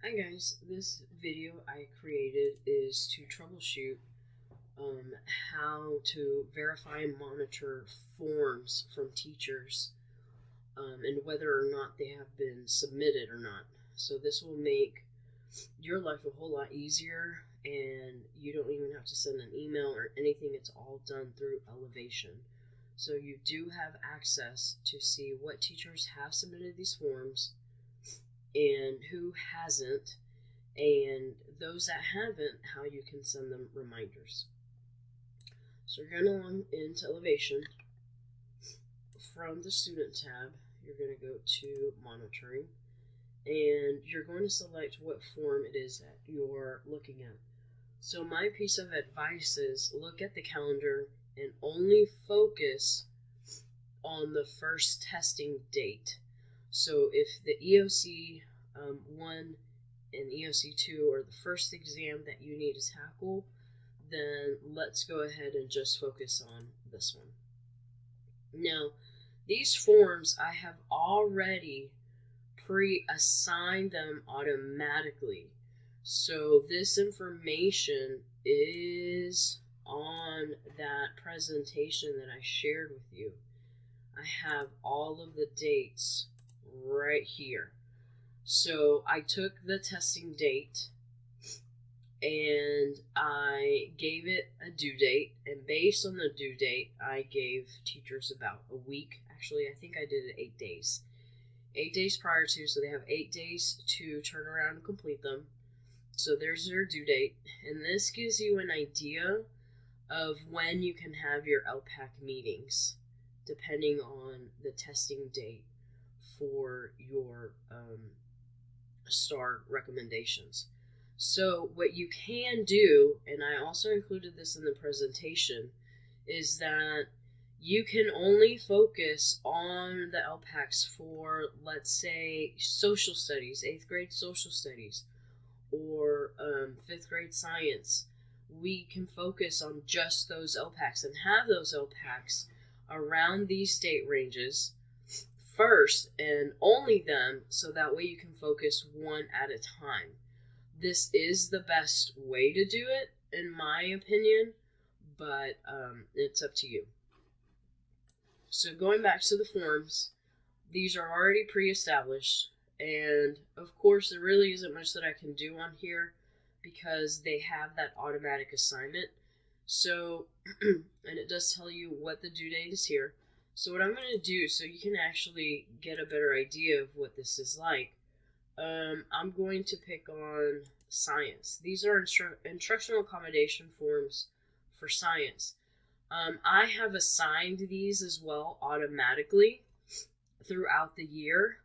Hi guys, this video I created is to troubleshoot how to verify and monitor forms from teachers and whether or not they have been submitted or not. So this will make your life a whole lot easier, and you don't even have to send an email or anything. It's all done through Ellevation. So you do have access to see what teachers have submitted these forms and who hasn't, and those that haven't, how you can send them reminders. So you're going to log into Ellevation. From the Student tab, you're going to go to Monitoring, and you're going to select what form it is that you're looking at. So my piece of advice is look at the calendar and only focus on the first testing date. So if the EOC 1 and EOC 2 are the first exam that you need to tackle, then let's go ahead and just focus on this one. Now, these forms, I have already pre-assigned them automatically. So this information is on that presentation that I shared with you. I have all of the dates right here. So I took the testing date and I gave it a due date, and based on the due date, I gave teachers about a week. Actually, I think I did it 8 days. 8 days prior to, so they have 8 days to turn around and complete them. So there's their due date, and this gives you an idea of when you can have your LPAC meetings, depending on the testing date for your STAR recommendations. So what you can do, and I also included this in the presentation, is that you can only focus on the LPACs for, let's say, social studies, 8th grade social studies, or 5th grade science. We can focus on just those LPACs and have those LPACs around these date ranges first and only them, so that way you can focus one at a time. This is the best way to do it, in my opinion, but it's up to you. So going back to the forms, these are already pre-established, and of course there really isn't much that I can do on here because they have that automatic assignment. So, and it does tell you what the due date is here. So what I'm going to do, so you can actually get a better idea of what this is like, I'm going to pick on science. These are instructional accommodation forms for science. I have assigned these as well automatically throughout the year.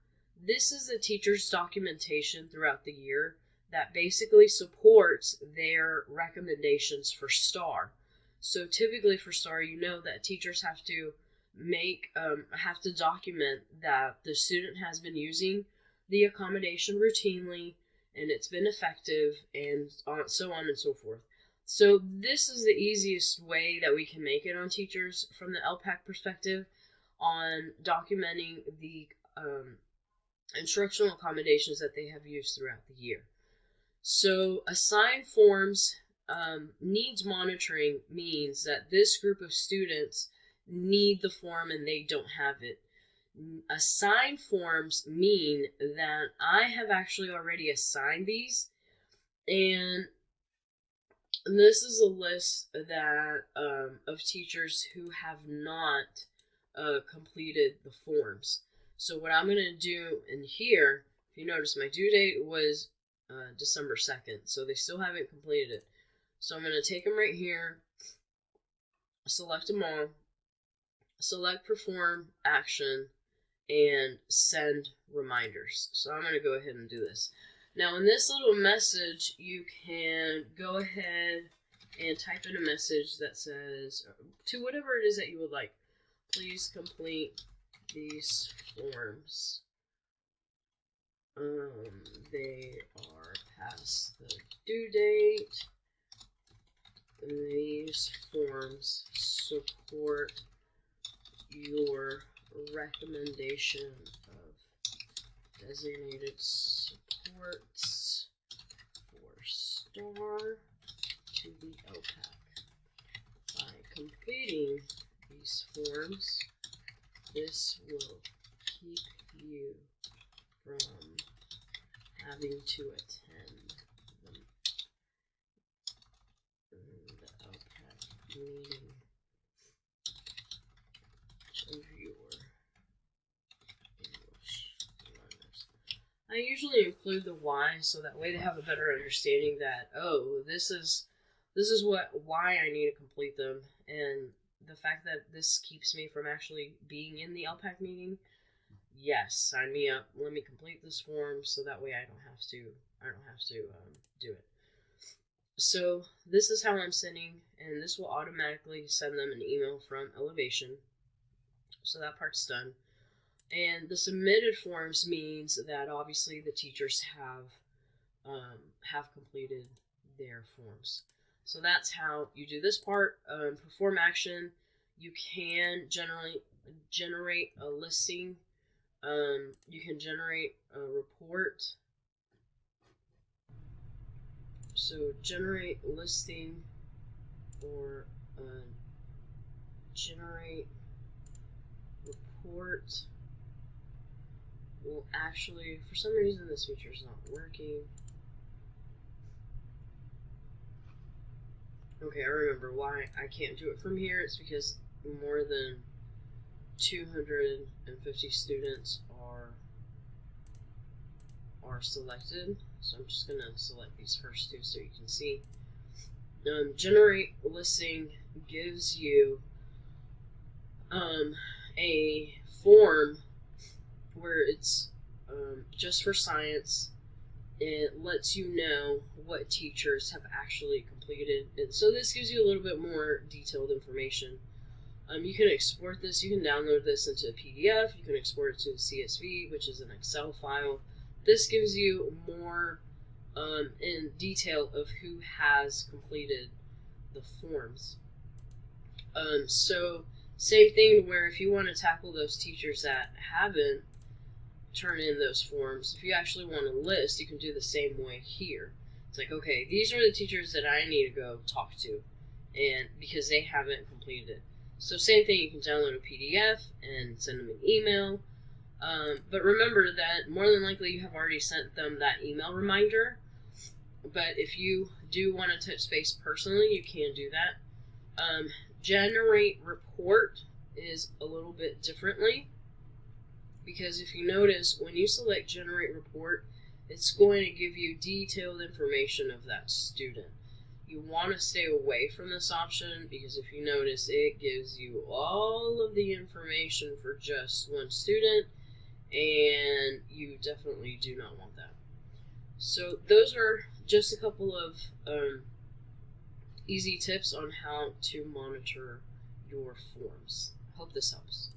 This is the teacher's documentation throughout the year that basically supports their recommendations for STAR. So typically for STAR, you know that teachers have to document that the student has been using the accommodation routinely and it's been effective, and so on and so forth. So this is the easiest way that we can make it on teachers from the LPAC perspective on documenting the instructional accommodations that they have used throughout the year. So assigned forms needs monitoring means that this group of students need the form and they don't have it. Assigned forms mean that I have actually already assigned these, and this is a list that of teachers who have not completed the forms. So what I'm going to do in here, if you notice, my due date was December 2nd, so they still haven't completed it. So I'm going to take them right here, select them all, select perform action, and send reminders. So I'm going to go ahead and do this. Now in this little message, you can go ahead and type in a message that says, to whatever it is that you would like, please complete these forms. They are past the due date. These forms support your recommendation of designated supports star to the LPAC. By completing these forms, this will keep you from having to attend the LPAC meeting of your English learners. I usually include the why, so that way they have a better understanding that, oh, this is why I need to complete them, and the fact that this keeps me from actually being in the LPAC meeting. Yes, sign me up. Let me complete this form, so that way I don't have to do it. So this is how I'm sending, and this will automatically send them an email from Ellevation. So that part's done. And the submitted forms means that obviously the teachers have completed their forms. So that's how you do this part. Perform action. You can generate a listing. You can generate a report. So generate listing or generate report. Well, actually, for some reason this feature is not working. Okay, I remember why I can't do it from here. It's because more than 250 students are selected. So I'm just gonna select these first two so you can see. Generate listing gives you a form where it's just for science. It lets you know what teachers have actually completed. And so this gives you a little bit more detailed information. You can export this. You can download this into a PDF. You can export it to a CSV, which is an Excel file. This gives you more in detail of who has completed the forms. So same thing where if you want to tackle those teachers that haven't turned in those forms, if you actually want to list, you can do the same way here. It's like, okay, these are the teachers that I need to go talk to, and because they haven't completed it. So same thing, you can download a PDF and send them an email. But remember that more than likely you have already sent them that email reminder. But if you do want to touch base personally, you can do that. Generate report is a little bit differently, because if you notice, when you select generate report, it's going to give you detailed information of that student. You want to stay away from this option because if you notice, it gives you all of the information for just one student, and you definitely do not want that. So those are just a couple of easy tips on how to monitor your forms. Hope this helps.